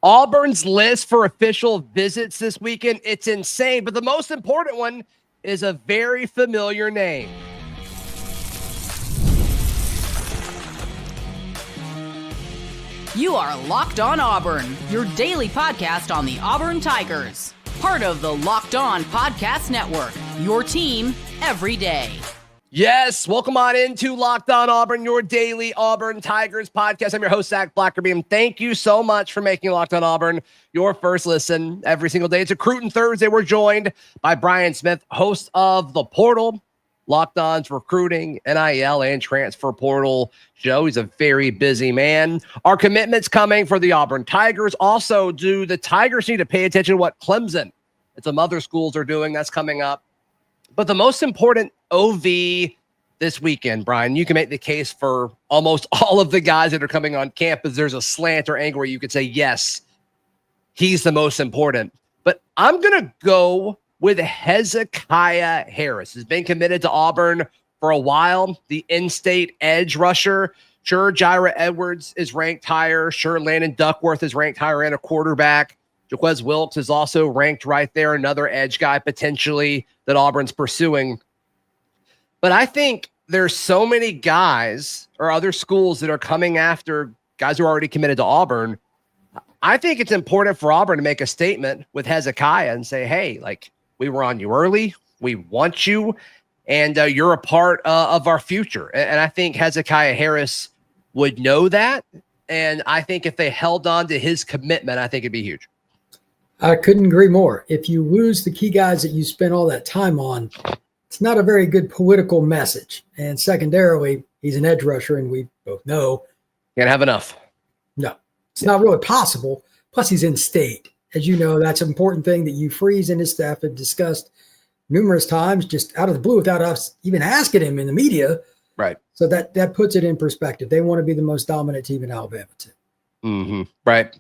Auburn's list for official visits this weekend, it's insane. But the most important one is a very familiar name. You are Locked On Auburn, your daily podcast on the Auburn Tigers. Part of the Locked On Podcast Network, your team every day. Yes, welcome on into Locked On Auburn, your daily Auburn Tigers podcast. I'm your host, Zac Blackerby, and thank you so much for making Locked On Auburn your first listen every single day. It's Recruiting Thursday. We're joined by Brian Smith, host of The Portal, Locked On's recruiting, NIL, and transfer portal show. He's a very busy man. Our commitments coming for the Auburn Tigers. Also, do the Tigers need to pay attention to what Clemson and some other schools are doing? That's coming up. But the most important OV this weekend, Brian, you can make the case for almost all of the guys that are coming on campus. There's a slant or angle where you could say, yes, he's the most important. But I'm going to go with Hezekiah Harris. Has been committed to Auburn for a while, the in-state edge rusher. Sure, Jireh Edwards is ranked higher. Sure, Landon Duckworth is ranked higher and a quarterback. Jaquez Wilkes is also ranked right there, another edge guy potentially that Auburn's pursuing. But I think there's so many guys or other schools that are coming after guys who are already committed to Auburn. I think it's important for Auburn to make a statement with Hezekiah and say, hey, like, we were on you early. We want you, and you're a part of our future. And I think Hezekiah Harris would know that. And I think if they held on to his commitment, I think it'd be huge. I couldn't agree more. If you lose the key guys that you spent all that time on, it's not a very good political message. And secondarily, he's an edge rusher, and we both know. Can't have enough. No, it's not really possible. Plus, he's in state. As you know, that's an important thing that you Freeze and his staff have discussed numerous times, just out of the blue without us even asking him in the media. Right. So that puts it in perspective. They want to be the most dominant team in Alabama, too. Mm-hmm. Right.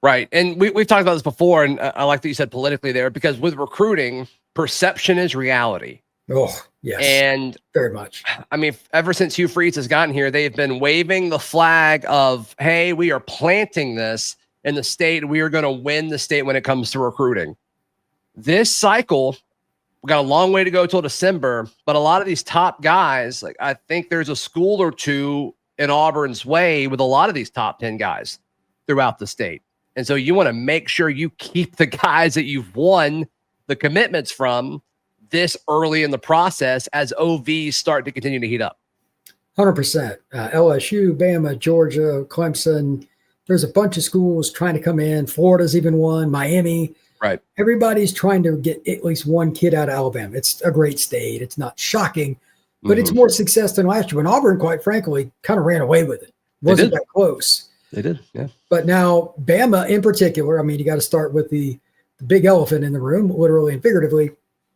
Right. And we've talked about this before, and I like that you said politically there, because with recruiting, perception is reality. Oh, yes. And very much. I mean, ever since Hugh Freeze has gotten here, they've been waving the flag of, hey, we are planting this in the state. We are going to win the state when it comes to recruiting. This cycle, we got a long way to go till December, but a lot of these top guys, like I think there's a school or two in Auburn's way with a lot of these top 10 guys throughout the state. And so you want to make sure you keep the guys that you've won the commitments from this early in the process as OVs start to continue to heat up. 100%. LSU, Bama, Georgia, Clemson. There's a bunch of schools trying to come in. Florida's even one. Miami. Right. Everybody's trying to get at least one kid out of Alabama. It's a great state. It's not shocking, but it's more success than last year. When Auburn, quite frankly, kind of ran away with it. Wasn't that close. They did, yeah. But now Bama in particular, I mean, you got to start with the big elephant in the room, literally and figuratively.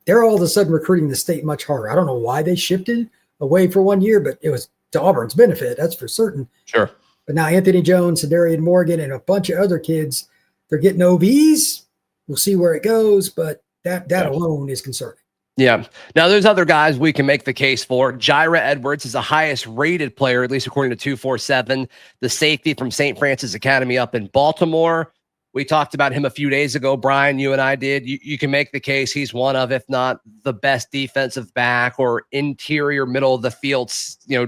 They're all of a sudden recruiting the state much harder. I don't know why they shifted away for 1 year, but it was to Auburn's benefit. That's for certain. Sure. But now Anthony Jones, Darian Morgan, and a bunch of other kids, they're getting OVs. We'll see where it goes, but that alone is concerning. Yeah. Now, there's other guys we can make the case for. Jireh Edwards is the highest rated player, at least according to 247, the safety from St. Francis Academy up in Baltimore. We talked about him a few days ago, Brian, you and I did. You can make the case he's one of, if not the best defensive back or interior middle of the field,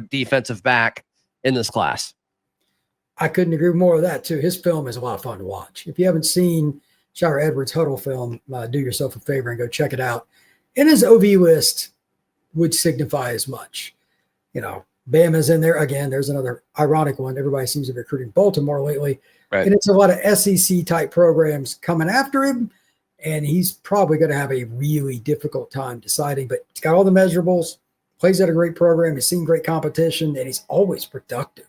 defensive back in this class. I couldn't agree more with that, too. His film is a lot of fun to watch. If you haven't seen Jireh Edwards' huddle film, do yourself a favor and go check it out. And his OV list would signify as much. Bama's in there. Again, there's another ironic one. Everybody seems to be recruiting Baltimore lately. Right. And it's a lot of SEC-type programs coming after him, and he's probably going to have a really difficult time deciding. But he's got all the measurables, plays at a great program, he's seen great competition, and he's always productive.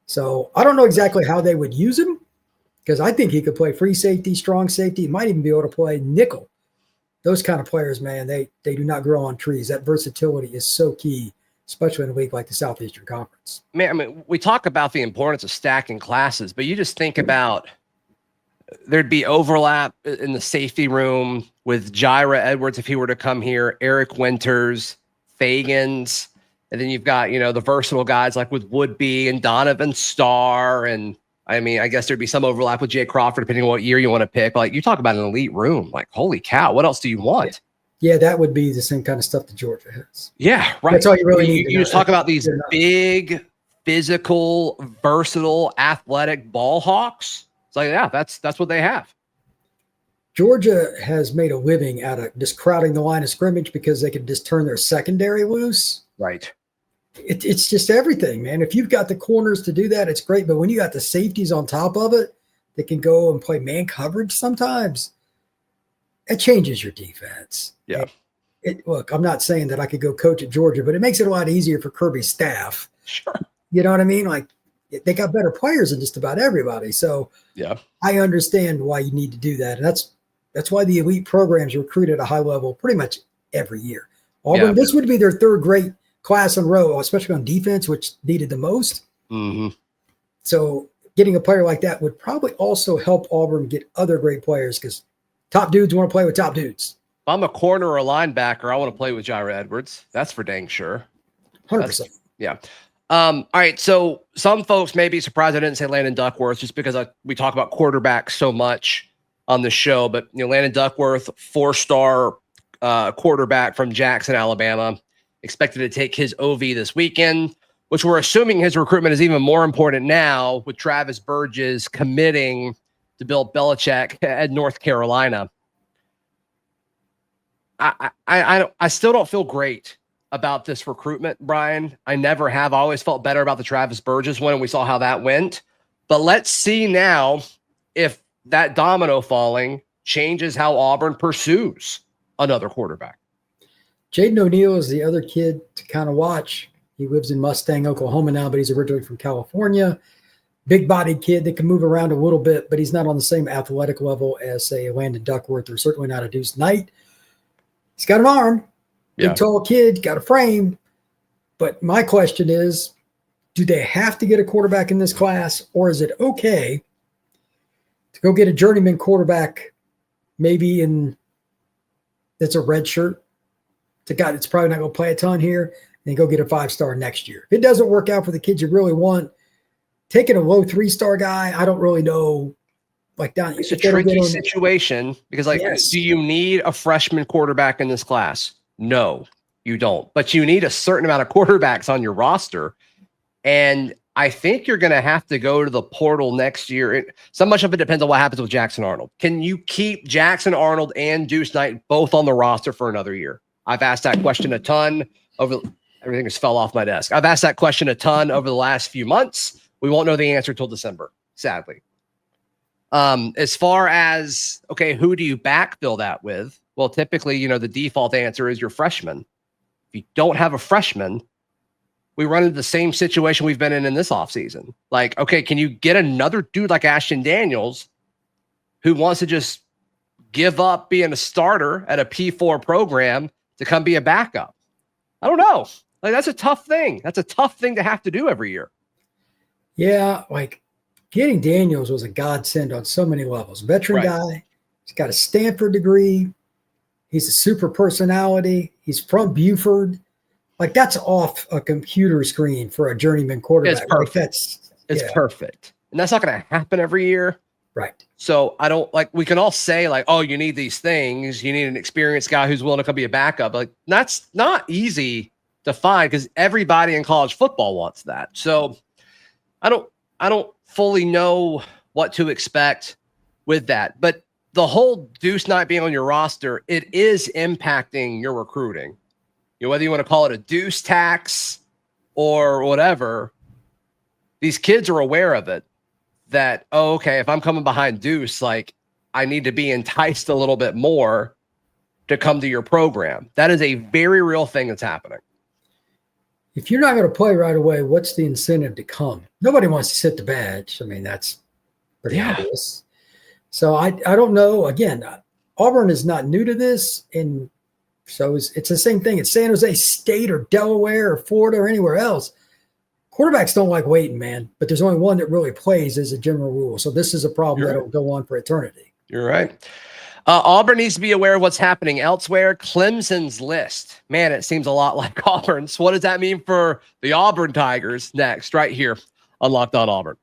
So I don't know exactly how they would use him, because I think he could play free safety, strong safety. He might even be able to play nickel. Those kind of players, man, they do not grow on trees. That versatility is so key, especially in a league like the Southeastern Conference. Man, I mean, we talk about the importance of stacking classes, but you just think about there'd be overlap in the safety room with Jireh Edwards if he were to come here, Eric Winters, Fagans, and then you've got, the versatile guys like with Woodby and Donovan Starr and I mean, I guess there'd be some overlap with Jay Crawford, depending on what year you want to pick. Like, you talk about an elite room. Like, holy cow, what else do you want? Yeah, that would be the same kind of stuff that Georgia has. Yeah, right. That's all you really need. You just talk about these big, physical, versatile, athletic ball hawks. It's like, yeah, that's what they have. Georgia has made a living out of just crowding the line of scrimmage because they can just turn their secondary loose. Right. It's just everything, man. If you've got the corners to do that, it's great. But when you got the safeties on top of it, they can go and play man coverage sometimes. It changes your defense. Yeah. Look, I'm not saying that I could go coach at Georgia, but it makes it a lot easier for Kirby's staff. Sure. You know what I mean? Like, they got better players than just about everybody. So yeah, I understand why you need to do that. And that's why the elite programs recruit at a high level pretty much every year. Auburn, this would be their third great class in a row, especially on defense, which needed the most. Mm-hmm. So getting a player like that would probably also help Auburn get other great players because top dudes want to play with top dudes. If I'm a corner or a linebacker, I want to play with Jireh Edwards. That's for dang sure. 100%. Yeah. All right. So some folks may be surprised I didn't say Landon Duckworth just because we talk about quarterbacks so much on the show. But, Landon Duckworth, 4-star quarterback from Jackson, Alabama, expected to take his OV this weekend, which we're assuming his recruitment is even more important now with Travis Burgess committing to Bill Belichick at North Carolina. I still don't feel great about this recruitment, Brian. I never have. I always felt better about the Travis Burgess one, and we saw how that went. But let's see now if that domino falling changes how Auburn pursues another quarterback. Jaden O'Neal is the other kid to kind of watch. He lives in Mustang, Oklahoma now, but he's originally from California. Big-bodied kid that can move around a little bit, but he's not on the same athletic level as, say, Landon Duckworth, or certainly not a Deuce Knight. He's got an arm. Big, tall kid, got a frame. But my question is, do they have to get a quarterback in this class, or is it okay to go get a journeyman quarterback maybe that's a red shirt? It's a guy that's probably not going to play a ton here, and then go get a 5-star next year. If it doesn't work out for the kids you really want, taking a low 3-star guy, I don't really know. Like down, it's a tricky situation because, do you need a freshman quarterback in this class? No, you don't. But you need a certain amount of quarterbacks on your roster. And I think you're going to have to go to the portal next year. So much of it depends on what happens with Jackson Arnold. Can you keep Jackson Arnold and Deuce Knight both on the roster for another year? I've asked that question a ton everything just fell off my desk. I've asked that question a ton over the last few months. We won't know the answer till December, sadly. As far as, okay, who do you backfill that with? Well, typically, the default answer is your freshman. If you don't have a freshman, we run into the same situation we've been in this offseason. Like, okay, can you get another dude like Ashton Daniels who wants to just give up being a starter at a P4 program to come be a backup? I don't know. Like, that's a tough thing. That's a tough thing to have to do every year. Yeah, like getting Daniels was a godsend on so many levels. Veteran guy. He's got a Stanford degree. He's a super personality. He's from Buford. Like, that's off a computer screen for a journeyman quarterback. It's perfect. It's perfect. And that's not going to happen every year. Right. So I don't we can all say oh, you need these things. You need an experienced guy who's willing to come be a backup. Like, that's not easy to find because everybody in college football wants that. So I don't fully know what to expect with that. But the whole Deuce Knight being on your roster, it is impacting your recruiting. Whether you want to call it a Deuce tax or whatever, these kids are aware of it. That, oh, okay, if I'm coming behind Deuce, I need to be enticed a little bit more to come to your program. That is a very real thing that's happening. If you're not going to play right away, what's the incentive to come? Nobody wants to sit the badge. I mean, that's pretty obvious. So I don't know. Again, Auburn is not new to this, and so it's the same thing. It's San Jose State or Delaware or Florida or anywhere else. Quarterbacks don't like waiting, man, but there's only one that really plays as a general rule. So this is a problem that'll go on for eternity. You're right. Auburn needs to be aware of what's happening elsewhere. Clemson's list. Man, it seems a lot like Auburn's. What does that mean for the Auburn Tigers next? Right here on Locked On Auburn.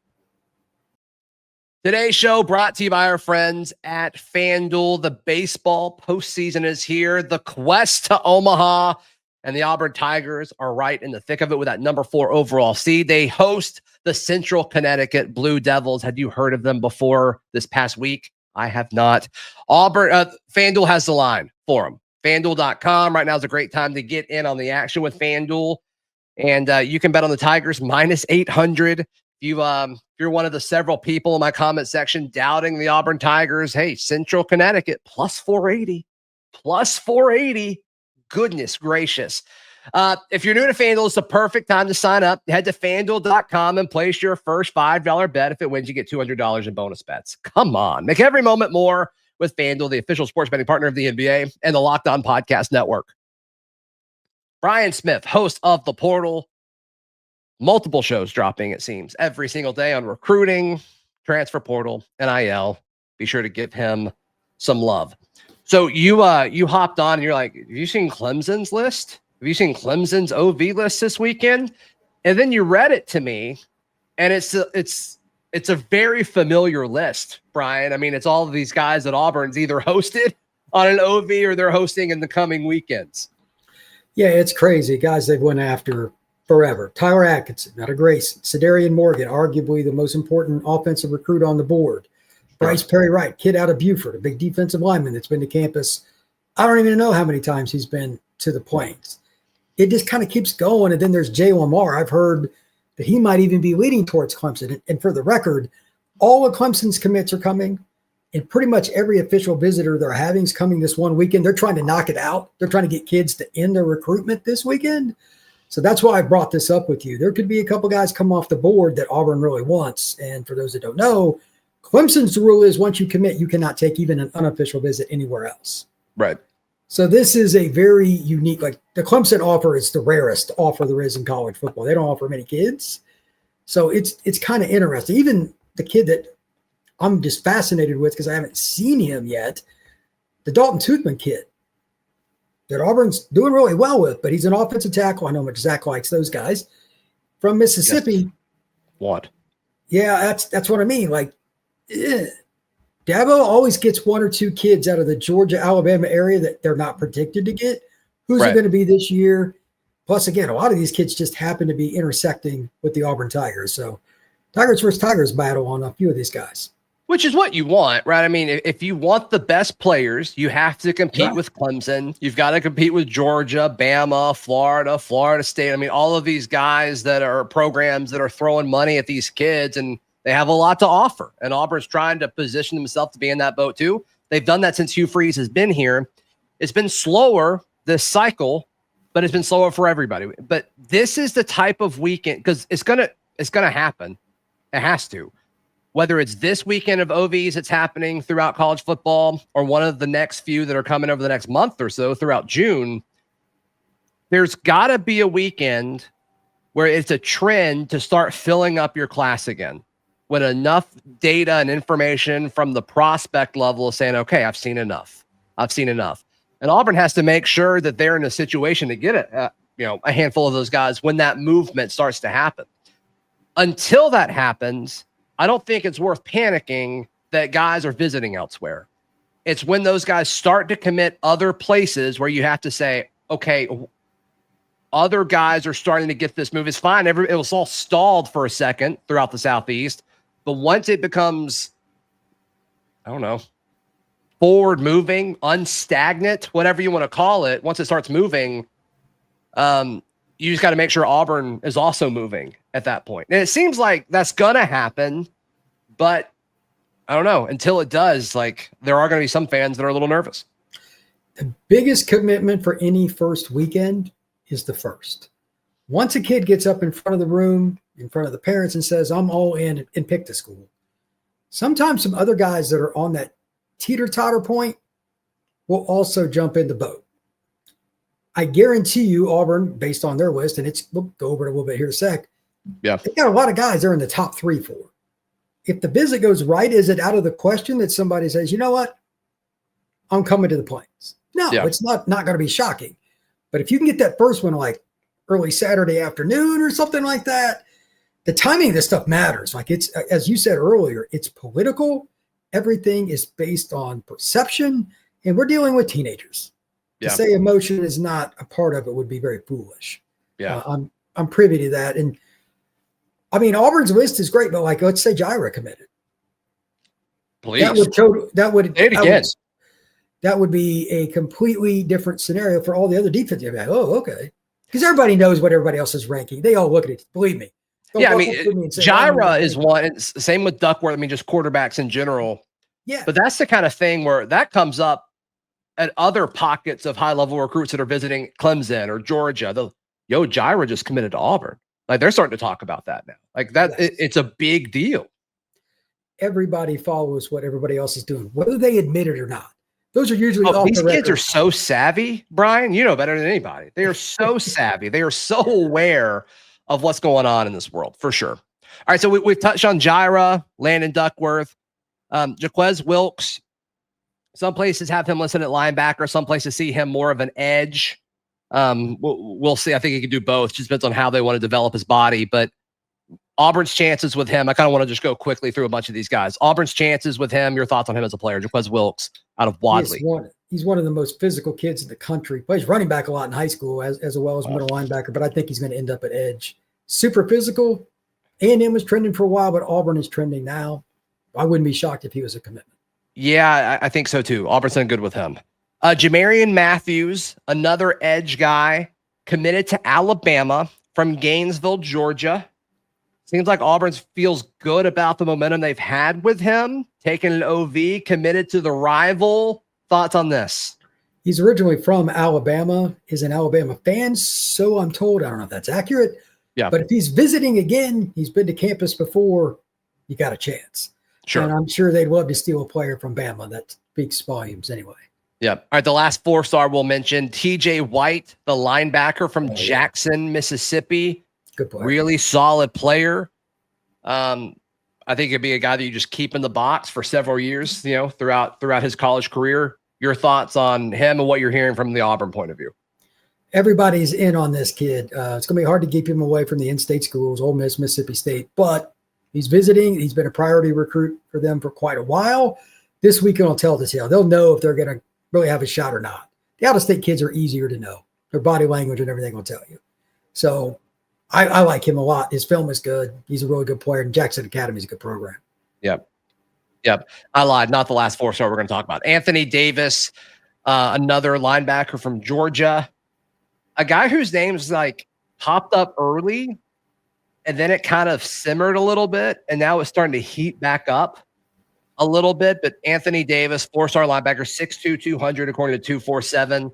Today's show brought to you by our friends at FanDuel. The baseball postseason is here. The quest to Omaha, and the Auburn Tigers are right in the thick of it with that number 4 overall seed. They host the Central Connecticut Blue Devils. Had you heard of them before this past week? I have not. FanDuel has the line for them. FanDuel.com. Right now is a great time to get in on the action with FanDuel. And you can bet on the Tigers minus 800. If you're one of the several people in my comment section doubting the Auburn Tigers, hey, Central Connecticut plus 480. Plus 480. Goodness gracious. If you're new to FanDuel, it's the perfect time to sign up. Head to FanDuel.com and place your first $5 bet. If it wins, you get $200 in bonus bets. Come on. Make every moment more with FanDuel, the official sports betting partner of the NBA and the Locked On Podcast Network. Brian Smith, host of The Portal. Multiple shows dropping, it seems, every single day on recruiting, transfer portal, NIL. Be sure to give him some love. So you hopped on and you're like, have you seen Clemson's list? Have you seen Clemson's OV list this weekend? And then you read it to me, and it's a very familiar list, Brian. I mean, it's all of these guys that Auburn's either hosted on an OV or they're hosting in the coming weekends. Yeah, it's crazy. Guys they've went after forever. Tyler Atkinson, not a Grayson. Cedarian Morgan, arguably the most important offensive recruit on the board. Bryce Perry Wright, kid out of Buford, a big defensive lineman that's been to campus. I don't even know how many times he's been to the Plains. It just kind of keeps going. And then there's Jay Lamar. I've heard that he might even be leading towards Clemson. And for the record, all of Clemson's commits are coming. And pretty much every official visitor they're having is coming this one weekend. They're trying to knock it out. They're trying to get kids to end their recruitment this weekend. So that's why I brought this up with you. There could be a couple guys come off the board that Auburn really wants. And for those that don't know, Clemson's rule is once you commit, you cannot take even an unofficial visit anywhere else. Right. So this is a very unique, like the Clemson offer is the rarest offer there is in college football. They don't offer many kids. So it's kind of interesting. Even the kid that I'm just fascinated with because I haven't seen him yet, the Dalton Toothman kid that Auburn's doing really well with, but he's an offensive tackle. I know much Zach likes those guys from Mississippi. Yes. What? Yeah, that's what I mean. Like, Dabo always gets one or two kids out of the Georgia, Alabama area that they're not predicted to get. Who's it going to be this year? Plus, again, a lot of these kids just happen to be intersecting with the Auburn Tigers. So Tigers versus Tigers battle on a few of these guys. Which is what you want, right? I mean, if you want the best players, you have to compete with Clemson. You've got to compete with Georgia, Bama, Florida State. I mean, all of these guys that are programs that are throwing money at these kids, and they have a lot to offer. And Auburn's trying to position themselves to be in that boat too. They've done that since Hugh Freeze has been here. It's been slower this cycle, but it's been slower for everybody. But this is the type of weekend, because it's gonna happen. It has to. Whether it's this weekend of OVs that's happening throughout college football or one of the next few that are coming over the next month or so throughout June, there's got to be a weekend where it's a trend to start filling up your class again with enough data and information from the prospect level of saying, okay, I've seen enough. And Auburn has to make sure that they're in a situation to get a handful of those guys when that movement starts to happen. Until that happens, I don't think it's worth panicking that guys are visiting elsewhere. It's when those guys start to commit other places where you have to say, okay, other guys are starting to get this move. It's fine. It was all stalled for a second throughout the Southeast. But once it becomes, I don't know, forward moving, unstagnant, whatever you want to call it, once it starts moving, you just got to make sure Auburn is also moving at that point. And it seems like that's going to happen, but I don't know. Until it does, like, there are going to be some fans that are a little nervous. The biggest commitment for any first weekend is the first. Once a kid gets up in front of the room, in front of the parents and says, I'm all in and pick the school. Sometimes some other guys that are on that teeter-totter point will also jump in the boat. I guarantee you Auburn, based on their list, and we'll go over it a little bit here in a sec. Yeah. They got a lot of guys they're in the top 3-4. If the visit goes right, is it out of the question that somebody says, you know what? I'm coming to the Plains. No, It's not going to be shocking. But if you can get that first one like early Saturday afternoon or something like that, the timing of this stuff matters. Like it's, as you said earlier, it's political. Everything is based on perception, and we're dealing with teenagers. To say emotion is not a part of it would be very foolish. Yeah. I'm privy to that. And I mean, Auburn's list is great, but like, let's say Jireh committed. Please. That would be a completely different scenario for all the other defensive. Like, oh, okay. Because everybody knows what everybody else is ranking. They all look at it. Believe me. I mean, Jireh is one. It's same with Duckworth. I mean, just quarterbacks in general. Yeah. But that's the kind of thing where that comes up at other pockets of high-level recruits that are visiting Clemson or Georgia. Jireh just committed to Auburn. Like, they're starting to talk about that now. Like that, it's a big deal. Everybody follows what everybody else is doing, whether they admit it or not. Those are usually these kids are so savvy, Brian. You know better than anybody. They are so savvy. They are so aware of what's going on in this world, for sure. All right, so we've touched on Jireh, Landon, Duckworth, Jaquez Wilkes. Some places have him listed at linebacker. Some places see him more of an edge. We'll see. I think he can do both. Just depends on how they want to develop his body. But Auburn's chances with him, I kind of want to just go quickly through a bunch of these guys. Auburn's chances with him, your thoughts on him as a player. Jaquez Wilkes out of Wadley. He's one of the most physical kids in the country. Plays running back a lot in high school as well as middle linebacker, but I think he's going to end up at edge. Super physical. A&M was trending for a while, but Auburn is trending now. I wouldn't be shocked if he was a commitment. Yeah, I think so too. Auburn's done good with him. Jamarian Matthews, another edge guy, committed to Alabama from Gainesville, Georgia. Seems like Auburn feels good about the momentum they've had with him. Taking an OV, committed to the rival. Thoughts on this? He's originally from Alabama, is an Alabama fan, so I'm told. I don't know if that's accurate. Yeah. But if he's visiting again, he's been to campus before, you got a chance. Sure. And I'm sure they'd love to steal a player from Bama. That speaks volumes anyway. Yeah. All right. The last 4-star we'll mention, TJ White, the linebacker from Jackson, Mississippi. Good player. Really solid player. I think it'd be a guy that you just keep in the box for several years, throughout his college career. Your thoughts on him and what you're hearing from the Auburn point of view? Everybody's in on this kid. It's going to be hard to keep him away from the in-state schools, Ole Miss, Mississippi State, but he's visiting. He's been a priority recruit for them for quite a while. This weekend will tell the tale. They'll know if they're going to really have a shot or not. The out-of-state kids are easier to know. Their body language and everything will tell you. So I like him a lot. His film is good. He's a really good player. And Jackson Academy is a good program. Yep. I lied. Not the last 4-star we're going to talk about. Anthony Davis, another linebacker from Georgia. A guy whose name's like popped up early and then it kind of simmered a little bit. And now it's starting to heat back up a little bit. But Anthony Davis, 4-star linebacker, 6'2", 200, according to 247.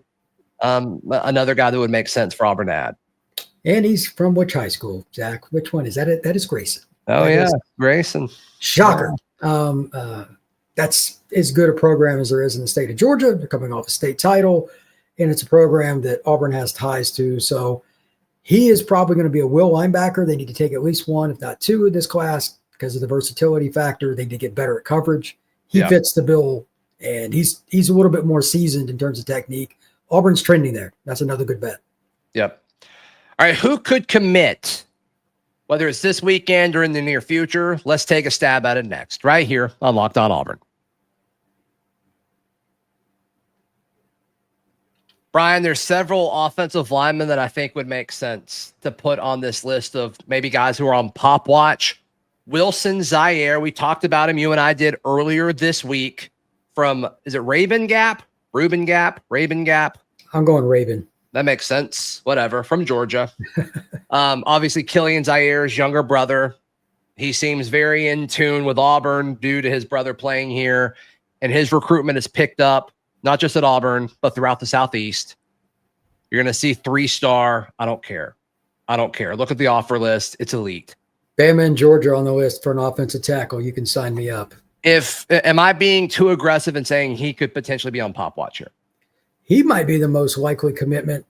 Another guy that would make sense for Auburn to add. And he's from which high school, Zach? Which one is that? That is Grayson. Oh, yeah. Grayson. Shocker. That's as good a program as there is in the state of Georgia. They're coming off a state title, and it's a program that Auburn has ties to. So he is probably going to be a will linebacker. They need to take at least one, if not two, in this class because of the versatility factor. They need to get better at coverage. He fits the bill, and he's a little bit more seasoned in terms of technique. Auburn's trending there. That's another good bet. Yep. All right, who could commit, whether it's this weekend or in the near future? Let's take a stab at it next, right here on Locked On Auburn. Brian, there's several offensive linemen that I think would make sense to put on this list of maybe guys who are on pop watch. Wilson Zaire, we talked about him. You and I did earlier this week from, is it Raven Gap? I'm going Raven. That makes sense. Whatever. From Georgia. Obviously, Killian Zaire's younger brother. He seems very in tune with Auburn due to his brother playing here. And his recruitment has picked up, not just at Auburn, but throughout the Southeast. You're going to see 3-star. I don't care. Look at the offer list. It's elite. Bama and Georgia on the list for an offensive tackle. You can sign me up. Am I being too aggressive in saying he could potentially be on pop watch here? He might be the most likely commitment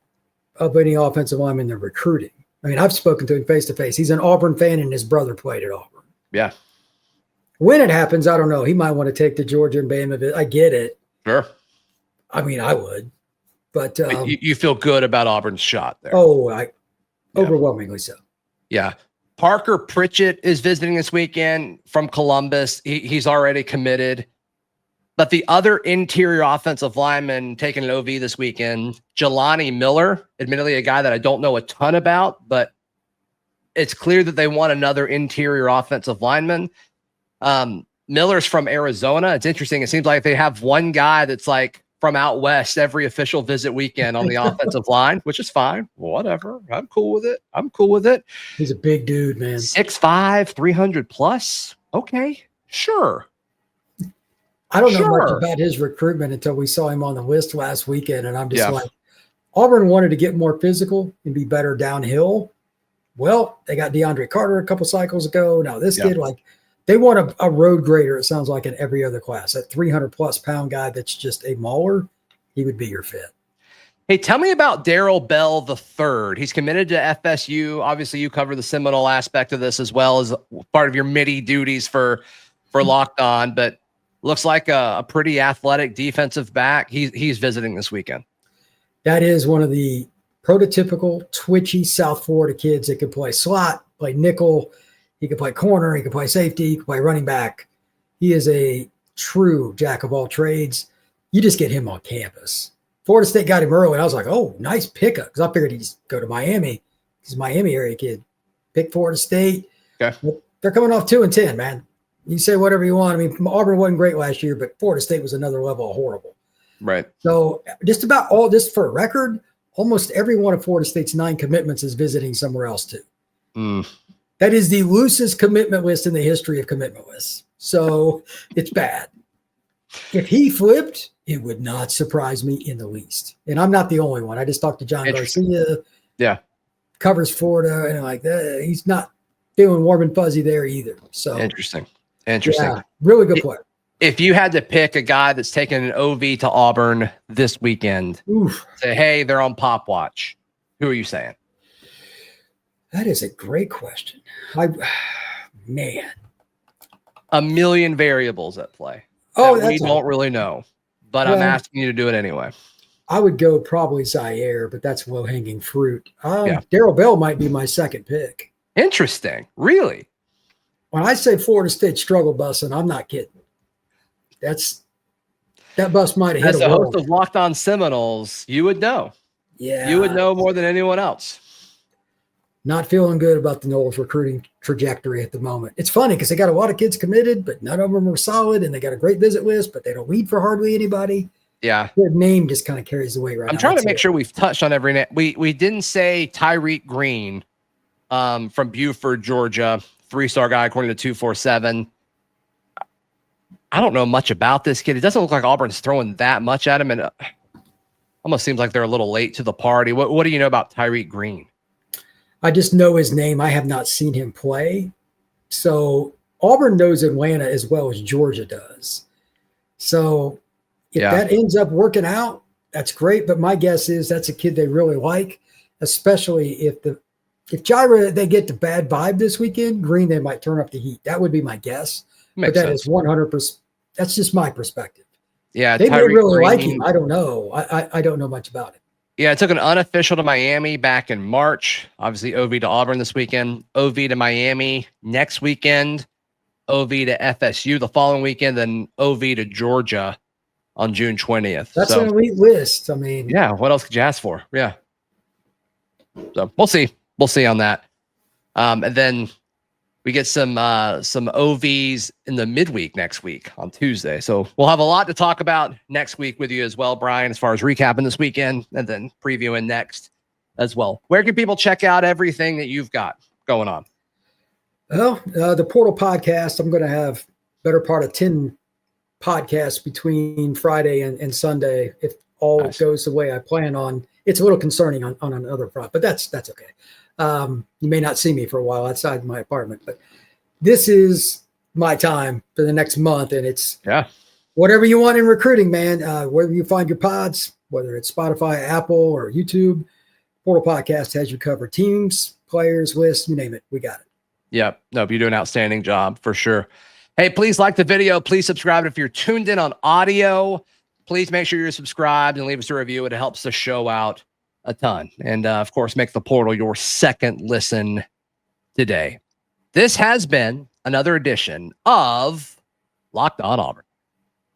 of any offensive lineman they're recruiting. I mean, I've spoken to him face to face. He's an Auburn fan, and his brother played at Auburn. Yeah. When it happens, I don't know. He might want to take the Georgia and Bama. I get it. Sure. I mean, I would. But you feel good about Auburn's shot there. Oh, overwhelmingly so. Yeah. Parker Pritchett is visiting this weekend from Columbus. He's already committed. But the other interior offensive lineman taking an OV this weekend, Jelani Miller, admittedly a guy that I don't know a ton about, but it's clear that they want another interior offensive lineman. Miller's from Arizona. It's interesting. It seems like they have one guy that's like from out west every official visit weekend on the offensive line, which is fine. Whatever. I'm cool with it. He's a big dude, man. 6'5", 300 plus. Okay, sure. I don't know much about his recruitment until we saw him on the list last weekend, and I'm just like, Auburn wanted to get more physical and be better downhill. Well, they got DeAndre Carter a couple cycles ago. Now this kid, like, they want a road grader, it sounds like, in every other class. That 300-plus pound guy that's just a mauler, he would be your fit. Hey, tell me about Daryl Bell III. He's committed to FSU. Obviously, you cover the Seminole aspect of this as well as part of your MIDI duties for Locked On, but looks like a pretty athletic defensive back. He's visiting this weekend. That is one of the prototypical twitchy South Florida kids that could play slot, play nickel. He could play corner. He could play safety. He could play running back. He is a true jack of all trades. You just get him on campus. Florida State got him early, and I was like, oh, nice pickup, because I figured he'd go to Miami. He's a Miami area kid. Pick Florida State. Okay. They're coming off 2-10, man. You say whatever you want. I mean, Auburn wasn't great last year, but Florida State was another level of horrible. Right. So just about all, just for a record, almost every one of Florida State's 9 commitments is visiting somewhere else too. That is the loosest commitment list in the history of commitment lists. So it's bad. If he flipped, it would not surprise me in the least. And I'm not the only one. I just talked to John Garcia. Yeah. Covers Florida, and like that. He's not feeling warm and fuzzy there either. So Interesting. Yeah, really good player. If you had to pick a guy that's taking an OV to Auburn this weekend, say, hey, they're on Pop Watch, who are you saying? That is a great question. Man. A million variables at play. We don't really know, but I'm asking you to do it anyway. I would go probably Zaire, but that's low-hanging fruit. Daryl Bell might be my second pick. Interesting. Really? When I say Florida State struggle bus, and I'm not kidding, that bus might have hit as a host of Locked On Seminoles, you would know. Yeah. You would know more than anyone else. Not feeling good about the Noles recruiting trajectory at the moment. It's funny because they got a lot of kids committed, but none of them are solid, and they got a great visit list, but they don't lead for hardly anybody. Yeah. Their name just kind of carries the weight right now. I'm trying to make sure we've touched on every name. We didn't say Tyreek Green from Buford, Georgia, 3-star guy according to 247. I don't know much about this kid. It doesn't look like Auburn's throwing that much at him, and almost seems like they're a little late to the party. What do you know about Tyreek Green? I just know his name. I have not seen him play. So Auburn knows Atlanta as well as Georgia does. So if that ends up working out, that's great. But my guess is that's a kid they really like, especially if Jireh, they get the bad vibe this weekend, Green, they might turn up the heat. That would be my guess. But that is 100%. That's just my perspective. Yeah. They may really like him. I don't know. I don't know much about it. Yeah, it took an unofficial to Miami back in March. Obviously, OV to Auburn this weekend. OV to Miami next weekend. OV to FSU the following weekend. Then OV to Georgia on June 20th. That's an elite list. I mean, yeah, what else could you ask for? Yeah. So we'll see. We'll see on that. And then we get some OVs in the midweek next week on Tuesday. So we'll have a lot to talk about next week with you as well, Brian, as far as recapping this weekend and then previewing next as well. Where can people check out everything that you've got going on? Well, the Portal podcast, I'm going to have better part of 10 podcasts between Friday and Sunday. If all goes the way I plan on, it's a little concerning on another front, but that's okay. You may not see me for a while outside my apartment, but this is my time for the next month. And it's whatever you want in recruiting, man. Wherever you find your pods, whether it's Spotify, Apple, or YouTube, Portal Podcast has you covered. Teams, players, lists, you name it. We got it. Yep. Nope. You do an outstanding job for sure. Hey, please like the video. Please subscribe. If you're tuned in on audio, please make sure you're subscribed and leave us a review. It helps the show out a ton. And of course, make the Portal your second listen today. This has been another edition of Locked On Auburn.